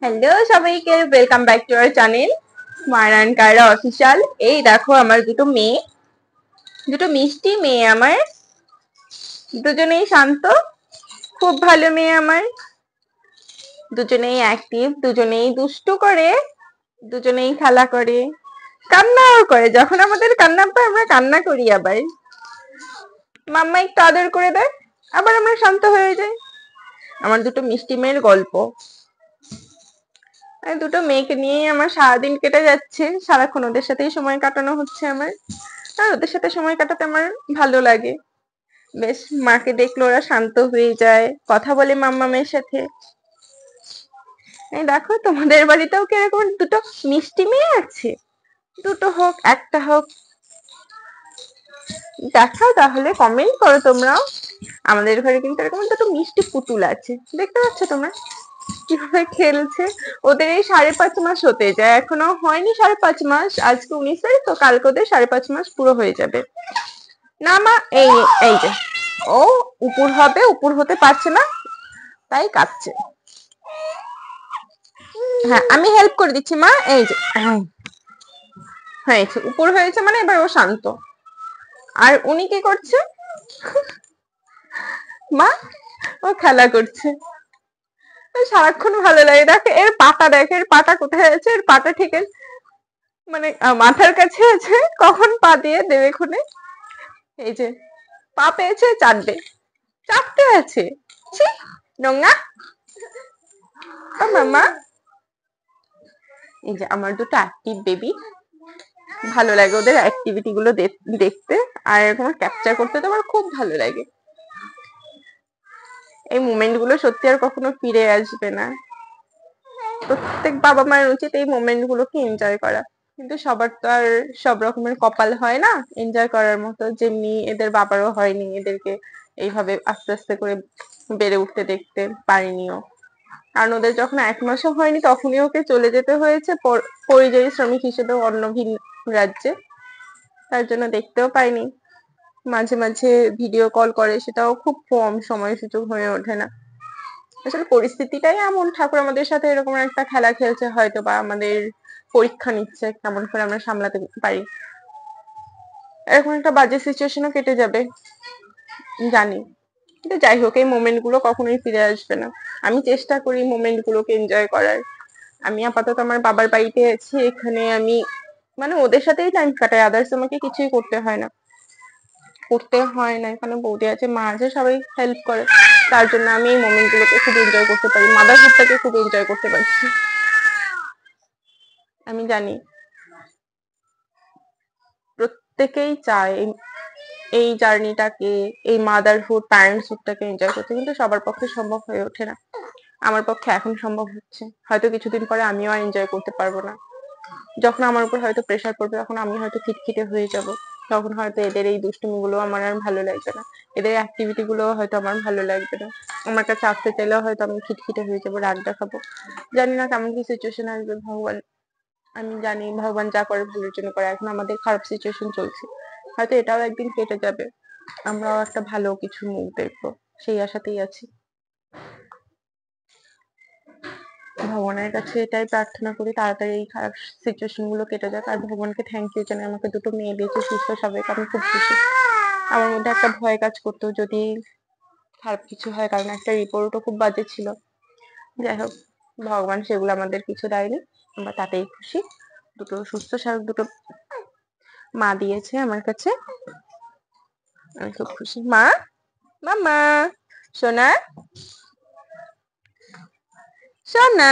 Hello সবাইকে, welcome back to our channel smart and Kiara official. এই দেখো আমার দুটো মেয়ে, দুটো মিষ্টি মেয়ে আমার, দুজনেই শান্ত, খুব ভালো মেয়ে আমার। দুজনেই অ্যাক্টিভ, দুজনেই দুষ্টু করে, দুজনেই খেলা করে, কান্নাও করে। যখন আমাদের কান্না পায় আমরা কান্না করি, আবার মাম্মা একটু আদর করে দেয়, আবার আমরা শান্ত হয়ে যাই। আমার দুটো মিষ্টি মেয়ের গল্প। দুটো মেয়েকে নিয়েই আমার সারাদিন কেটে যাচ্ছে, সারাক্ষণ ওদের সাথেই সময় কাটানো হচ্ছে আমার। আর ওদের সাথে সময় কাটাতে আমার ভালো লাগে বেশ। মাকে দেখলে ওরা শান্ত হয়ে যায়, কথা বলে মাম্মামের সাথে। এই দেখো তোমাদের বাড়িতেও কিরকম দুটো মিষ্টি মেয়ে আছে? দুটো হোক, একটা হোক, দেখাও তাহলে, কমেন্ট করো তোমরাও। আমাদের ঘরে কিন্তু এরকম দুটো মিষ্টি পুতুল আছে, দেখতে পাচ্ছ তোমরা কিভাবে খেলছে। ওদের এই 5.5 মাস হতে যায়, এখনো হয়নি 5.5 মাস। আজকে 19 তারিখ, তো কালকে ওদের 5.5 মাস পুরো হয়ে যাবে। না মা, এই এই যে ও উপর হবে, উপর হতে পারছে না তাই কাঁদছে। হ্যাঁ, আমি হেল্প করে দিচ্ছি মা। এই যে হয়েছে, উপর হয়েছে, মানে এবার ও শান্ত। আর উনি কি করছে? মা, ও খেলা করছে। সারাক্ষণ ভালো লাগে। দেখো এর পাটা, দেখে এর পাটা কোথায় আছে, এর পাটা ঠিক মানে মাথার কাছে আছে, কখন পা দিয়ে দেবে খুনে। এই যে পা পেয়েছে, চাটবে, চাটতে আছে। ছি, নোংরা। মামা, এই যে আমার দুটো অ্যাক্টিভ বেবি, ভালো লাগে ওদের অ্যাক্টিভিটি গুলো দেখতে, আর এরকম ক্যাপচার করতে তো আমার খুব ভালো লাগে। এই মোমেন্ট গুলো সত্যি আর কখনো ফিরে আসবে না। প্রত্যেক বাবা মায়ের উচিত এই মোমেন্ট গুলোকে এনজয় করা, কিন্তু সবার তো আর সব রকমের কপাল হয় না এনজয় করার মতো। যেমনি এদের বাবারও হয়নি এদেরকে এইভাবে আস্তে আস্তে করে বেড়ে উঠতে দেখতে পারিনিও। কারণ ওদের যখন 1 মাসও হয়নি তখনই ওকে চলে যেতে হয়েছে পরিযায়ী শ্রমিক হিসেবে অন্য ভিন রাজ্যে। তার জন্য দেখতেও পাইনি। মাঝে মাঝে ভিডিও কল করে, সেটাও খুব কম সময় সুযোগ হয়ে ওঠে না। আসলে পরিস্থিতিটাই এমন, ঠাকুর আমাদের সাথে এরকম একটা খেলা খেলছে হয়তো, বা আমাদের পরীক্ষা নিচ্ছে কেমন করে আমরা সামলাতে পারি। এরকম একটা বাজে সিচুয়েশনও কেটে যাবে জানি, কিন্তু যাই হোক, এই মোমেন্ট গুলো কখনোই ফিরে আসবে না। আমি চেষ্টা করি মোমেন্ট গুলোকে এনজয় করার। আমি আপাতত আমার বাবার বাড়িতে আছি, এখানে আমি মানে ওদের সাথেই টাইম কাটাই, আদার্স আমাকে কিছুই করতে হয় না। এখানে বৌদি আছে, মা আছে, সবাই হেল্প করে। তার জন্য আমি এই মোমেন্ট গুলোকে খুব এনজয় করতে পারি, মাদারহুডটাকে খুব এনজয় করতে পারছি। আমি জানি প্রত্যেকেই চায় এই জার্নিটাকে, এই মাদারহুড প্যারেন্টসহুডটাকে এনজয় করতে, কিন্তু সবার পক্ষে সম্ভব হয়ে ওঠে না। আমার পক্ষে এখন সম্ভব হচ্ছে, হয়তো কিছুদিন পরে আমিও আর এনজয় করতে পারবো না। যখন আমার উপর হয়তো প্রেশার পড়বে, তখন আমি হয়তো খিটখিটে হয়ে যাব। তখন হয়তো এদের এই দুষ্টুমি গুলো আমার আর ভালো লাগবে না, এদের অ্যাক্টিভিটি গুলো হয়তো আমার ভালো লাগবে না। আমার কাছে আসতে চাইলেও হয়তো আমি খিটখিটে হয়ে যাবো, রাগ দেখাবো। জানি না কেমন কি সিচুয়েশন আসবে, ভগবান। আমি জানি ভগবান যা করে ভালোর জন্য করে। এখন আমাদের খারাপ সিচুয়েশন চলছে, হয়তো এটাও একদিন কেটে যাবে, আমরাও একটা ভালো কিছু মুখ দেখবো, সেই আশাতেই আছি। ভগবানের কাছে এটাই প্রার্থনা করি, তাড়াতাড়ি এই খারাপ সিচুয়েশন গুলো কেটে যাক। আর ভগবানকে থ্যাংক ইউ জানাই, আমাকে দুটো মেয়ে দিয়েছে সুস্থ স্বাভাবিক, আমি খুব খুশি। আমার মধ্যে একটা ভয় কাজ করতো যদি খারাপ কিছু হয়, কারণ একটা রিপোর্টও খুব বাজে ছিল। যাই হোক, ভগবান সেগুলো আমাদের কিছু দেয়নি, আমরা তাতেই খুশি। দুটো সুস্থ স্বাভাবিক দুটো মা দিয়েছে আমার কাছে, আমি খুব খুশি। মা, মামা, সোনা, সোনা।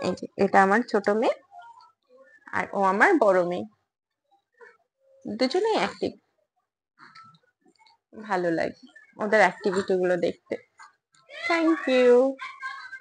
এই যে এটা আমার ছোট মেয়ে, আর ও আমার বড় মেয়ে। দুজনেই অ্যাক্টিভ, ভালো লাগে ওদের অ্যাক্টিভিটি গুলো দেখতে। Thank you.